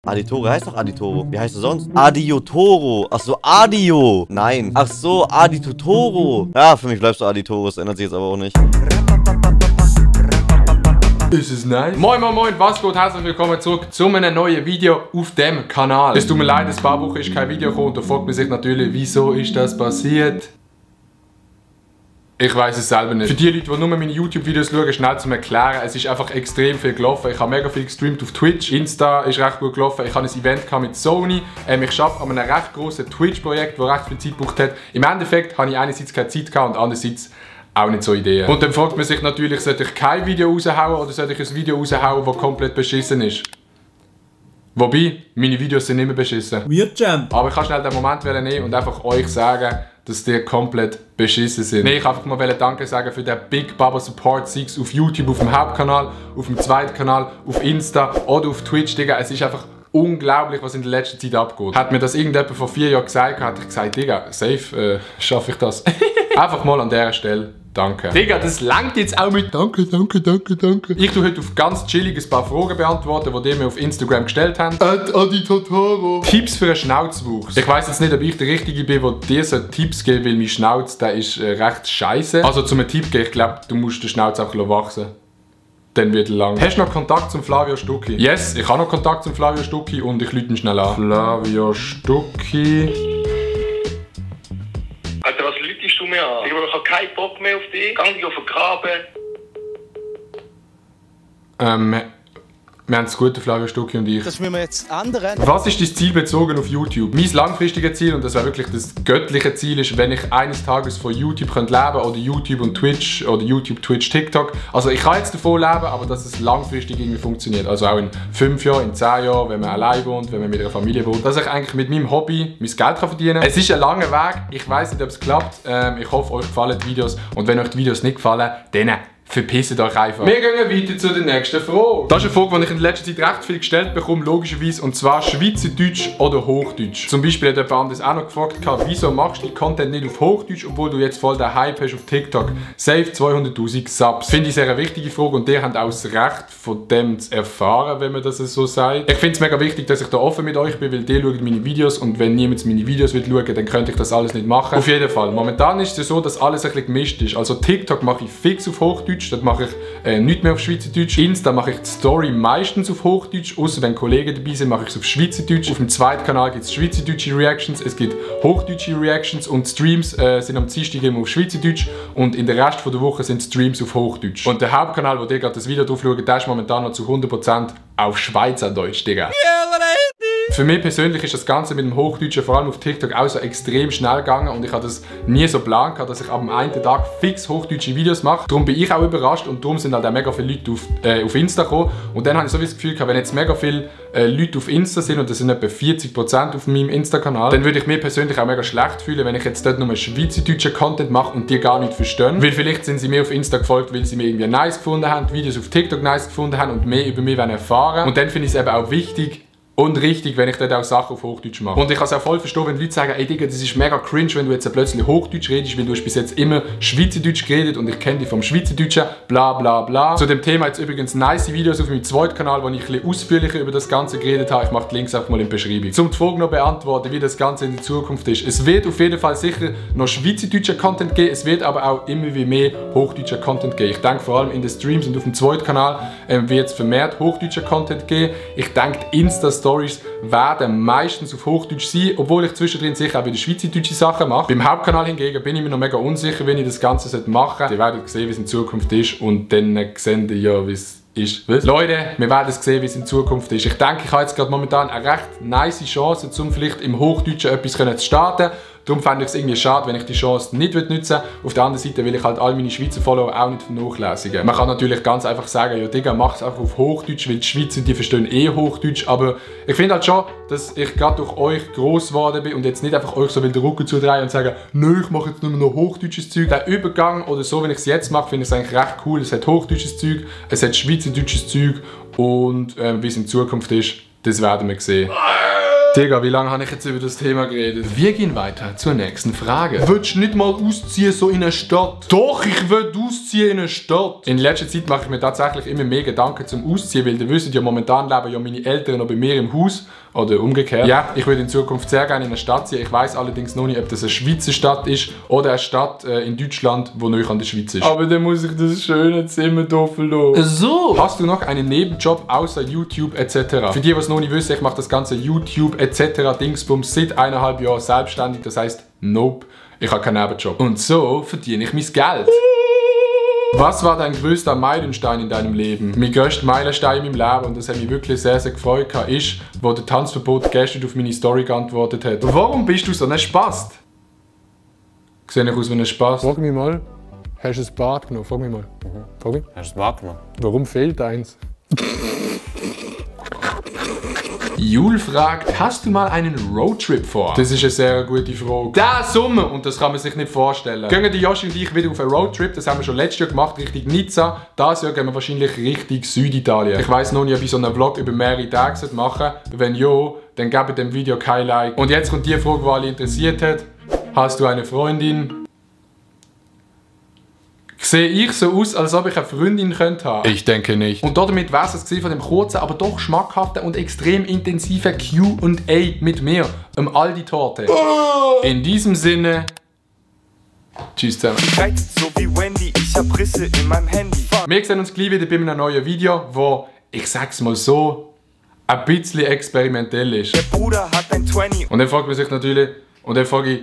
Aditoro heißt doch Aditoro. Wie heißt du sonst? Adiotoro. Ach so, Adio. Nein. Ach so, Aditotoro. Ja, für mich bleibst du Aditoro. Das ändert sich jetzt aber auch nicht. Ist es nice? Moin moin moin, was geht? Herzlich willkommen zurück zu einem neuen Video auf dem Kanal. Es tut mir leid, ein paar Wochen ist kein Video gekommen und da fragt man sich natürlich, wieso ist das passiert? Ich weiß es selber nicht. Für die Leute, die nur meine YouTube-Videos schauen, schnell zum Erklären, es ist einfach extrem viel gelaufen. Ich habe mega viel gestreamt auf Twitch, Insta ist recht gut gelaufen. Ich habe ein Event mit Sony. Ich arbeite an einem recht grossen Twitch-Projekt, das recht viel Zeit gebraucht hat. Im Endeffekt habe ich einerseits keine Zeit gehabt und andererseits auch nicht so Ideen. Und dann fragt man sich natürlich, sollte ich kein Video raushauen oder sollte ich ein Video raushauen, das komplett beschissen ist? Wobei, meine Videos sind immer beschissen. Weird Jam. Aber ich kann schnell den Moment nehmen und einfach euch sagen, dass die komplett beschissen sind. Nee, ich einfach mal Danke sagen für den Big Baba Support, sei es auf YouTube, auf dem Hauptkanal, auf dem zweiten Kanal, auf Insta oder auf Twitch, Digga. Es ist einfach unglaublich, was in der letzten Zeit abgeht. Hat mir das irgendjemand vor 4 Jahren gesagt, hätte ich gesagt, Digga, safe schaffe ich das. Einfach mal an dieser Stelle. Danke. Digga, das langt jetzt auch mit Danke. Ich tue heute auf ganz chillig ein paar Fragen beantworten, die mir auf Instagram gestellt haben. Aditotoro. Tipps für einen Schnauzwuchs. Ich weiss jetzt nicht, ob ich der Richtige bin, der dir Tipps geben will, weil mein Schnauz, der ist recht scheiße. Also zum Tipp geben, ich glaube, du musst den Schnauz auch wachsen. Dann wird er lang. Hast du noch Kontakt zum Flavio Stucki? Yes, ich habe noch Kontakt zum Flavio Stucki und ich rufe ihn schnell an. Flavio Stucki. Alter, was lügst du mir an? Ich habe keinen Bock mehr auf dich. Geh dich vergraben. Wir haben das gute Flavio Stucki und ich. Das müssen wir jetzt ändern. Was ist dein Ziel bezogen auf YouTube? Mein langfristiges Ziel, und das wäre wirklich das göttliche Ziel, ist, wenn ich eines Tages von YouTube leben könnte, oder YouTube und Twitch, oder YouTube, Twitch, TikTok. Also ich kann jetzt davon leben, aber dass es langfristig irgendwie funktioniert. Also auch in 5 Jahren, in 10 Jahren, wenn man allein wohnt, wenn man mit einer Familie wohnt. Dass ich eigentlich mit meinem Hobby mein Geld verdienen kann. Es ist ein langer Weg, ich weiss nicht, ob es klappt. Ich hoffe, euch gefallen die Videos. Und wenn euch die Videos nicht gefallen, dann verpisst euch einfach. Wir gehen weiter zu der nächsten Frage. Das ist eine Frage, die ich in letzter Zeit recht viel gestellt bekomme, logischerweise, und zwar Schweizerdeutsch oder Hochdeutsch. Zum Beispiel hat jemand anderes auch noch gefragt, wieso machst du den Content nicht auf Hochdeutsch, obwohl du jetzt voll den Hype hast auf TikTok. Save 200'000 Subs. Finde ich sehr eine wichtige Frage und ihr habt auch das Recht von dem zu erfahren, wenn man das so sagt. Ich finde es mega wichtig, dass ich da offen mit euch bin, weil ihr schaut meine Videos und wenn niemand meine Videos will schauen, dann könnte ich das alles nicht machen. Auf jeden Fall. Momentan ist es so, dass alles ein bisschen gemischt ist. Also TikTok mache ich fix auf Hochdeutsch. Dort mache ich nichts mehr auf Schweizerdeutsch. Insta mache ich die Story meistens auf Hochdeutsch, außer wenn Kollegen dabei sind, mache ich es auf Schweizerdeutsch. Auf dem zweiten Kanal gibt es schweizerdeutsche Reactions, es gibt hochdeutsche Reactions und Streams sind am Dienstag immer auf Schweizerdeutsch und in der Rest der Woche sind Streams auf Hochdeutsch. Und der Hauptkanal, wo ihr gerade das Video drauf schaut, der ist momentan noch zu 100% auf Schweizerdeutsch, Digga. Für mich persönlich ist das Ganze mit dem Hochdeutschen, vor allem auf TikTok, auch so extrem schnell gegangen und ich hatte das nie so geplant, dass ich am einen Tag fix hochdeutsche Videos mache. Darum bin ich auch überrascht und darum sind halt auch mega viele Leute auf Insta gekommen. Und dann habe ich so das Gefühl, wenn jetzt mega viele Leute auf Insta sind, und das sind etwa 40% auf meinem Insta-Kanal, dann würde ich mir persönlich auch mega schlecht fühlen, wenn ich jetzt dort nur schweizerdeutschen Content mache und die gar nicht verstehen. Weil vielleicht sind sie mir auf Insta gefolgt, weil sie mir irgendwie nice gefunden haben, Videos auf TikTok nice gefunden haben und mehr über mich erfahren. Und dann finde ich es eben auch wichtig und richtig, wenn ich dort auch Sachen auf Hochdeutsch mache. Und ich kann es auch voll verstehen, wenn Leute sagen, ey Digga, das ist mega cringe, wenn du jetzt plötzlich Hochdeutsch redest, weil du hast bis jetzt immer Schweizerdeutsch geredet und ich kenne dich vom Schweizerdeutschen, bla bla bla. Zu dem Thema jetzt übrigens nice Videos auf meinem zweiten Kanal, wo ich ein bisschen ausführlicher über das Ganze geredet habe. Ich mache die Links einfach mal in der Beschreibung. Zum die Frage noch beantworten, wie das Ganze in der Zukunft ist. Es wird auf jeden Fall sicher noch schweizerdeutscher Content geben, es wird aber auch immer wie mehr hochdeutscher Content geben. Ich denke vor allem in den Streams und auf dem zweiten Kanal wird es vermehrt hochdeutscher Content geben. Ich denke, Insta-Stories werden meistens auf Hochdeutsch sein, obwohl ich zwischendrin sicher auch wieder schweizerdeutsche Sachen mache. Beim Hauptkanal hingegen bin ich mir noch mega unsicher, wenn ich das Ganze machen sollte. Ihr werdet sehen, wie es in Zukunft ist und dann sehen ihr ja, wie es ist. Was? Leute, wir werden sehen, wie es in Zukunft ist. Ich denke, ich habe jetzt gerade momentan eine recht nice Chance, um vielleicht im Hochdeutschen etwas zu starten. Darum fände ich es irgendwie schade, wenn ich die Chance nicht nutzen würde. Auf der anderen Seite will ich halt all meine Schweizer Follower auch nicht vernachlässigen. Man kann natürlich ganz einfach sagen, ja Digga, mach es einfach auf Hochdeutsch, weil die Schweizer, die verstehen eh Hochdeutsch. Aber ich finde halt schon, dass ich gerade durch euch gross geworden bin und jetzt nicht einfach euch so den Rücken zudrehen und sagen, nö, ich mache jetzt nur noch hochdeutsches Zeug. Der Übergang oder so, wenn ich es jetzt mache, finde ich es eigentlich recht cool. Es hat hochdeutsches Zeug, es hat schweizerdeutsches Zeug und wie es in Zukunft ist, das werden wir sehen. Digga, wie lange habe ich jetzt über das Thema geredet? Wir gehen weiter zur nächsten Frage. Willst du nicht mal ausziehen so in eine Stadt? Doch, ich will ausziehen in eine Stadt. In letzter Zeit mache ich mir tatsächlich immer mehr Gedanken zum Ausziehen, weil ihr wisst ja, momentan leben ja meine Eltern noch bei mir im Haus. Oder umgekehrt. Ja, ich würde in Zukunft sehr gerne in eine Stadt ziehen. Ich weiß allerdings noch nicht, ob das eine Schweizer Stadt ist oder eine Stadt in Deutschland, die nahe an der Schweiz ist. Aber dann muss ich das schöne Zimmer hier verloren. So! Hast du noch einen Nebenjob außer YouTube etc.? Für die, die es noch nicht wissen, ich mache das ganze YouTube etc. Dingsbums seit 1,5 Jahren selbstständig. Das heisst, nope, ich habe keinen Nebenjob. Und so verdiene ich mein Geld. Was war dein größter Meilenstein in deinem Leben? Mein größter Meilenstein in meinem Leben, und das hat mich wirklich sehr, sehr gefreut, ist, wo der Tanzverbot gestern auf meine Story geantwortet hat. Warum bist du so ein Spast? Sehe ich aus wie ein Spast? Frag mich mal, hast du ein Bad genommen? Frag mich mal. Frag mich. Hast du das Bad genommen? Warum fehlt eins? Jul fragt, hast du mal einen Roadtrip vor? Das ist eine sehr gute Frage. Der Sommer, und das kann man sich nicht vorstellen. Gehen die Joshi und ich wieder auf einen Roadtrip, das haben wir schon letztes Jahr gemacht, Richtung Nizza. Dieses Jahr gehen wir wahrscheinlich Richtung Süditalien. Ich weiss noch nicht, ob ich so einen Vlog über mehrere Tage machen soll. Wenn ja, dann gebt dem Video kein Like. Und jetzt kommt die Frage, die alle interessiert hat. Hast du eine Freundin? Sehe ich so aus, als ob ich eine Freundin könnte haben? Ich denke nicht. Und damit wäre es von dem kurzen, aber doch schmackhaften und extrem intensiven Q&A mit mir, Aldi-Torte. In diesem Sinne, tschüss zusammen. So wie Wendy, ich hab Risse in meinem Handy. Wir sehen uns gleich wieder bei einem neuen Video, wo, ich sag's mal so, ein bisschen experimentell ist. Der Bruder hat ein 20. Und dann fragt man sich natürlich, und dann frage ich,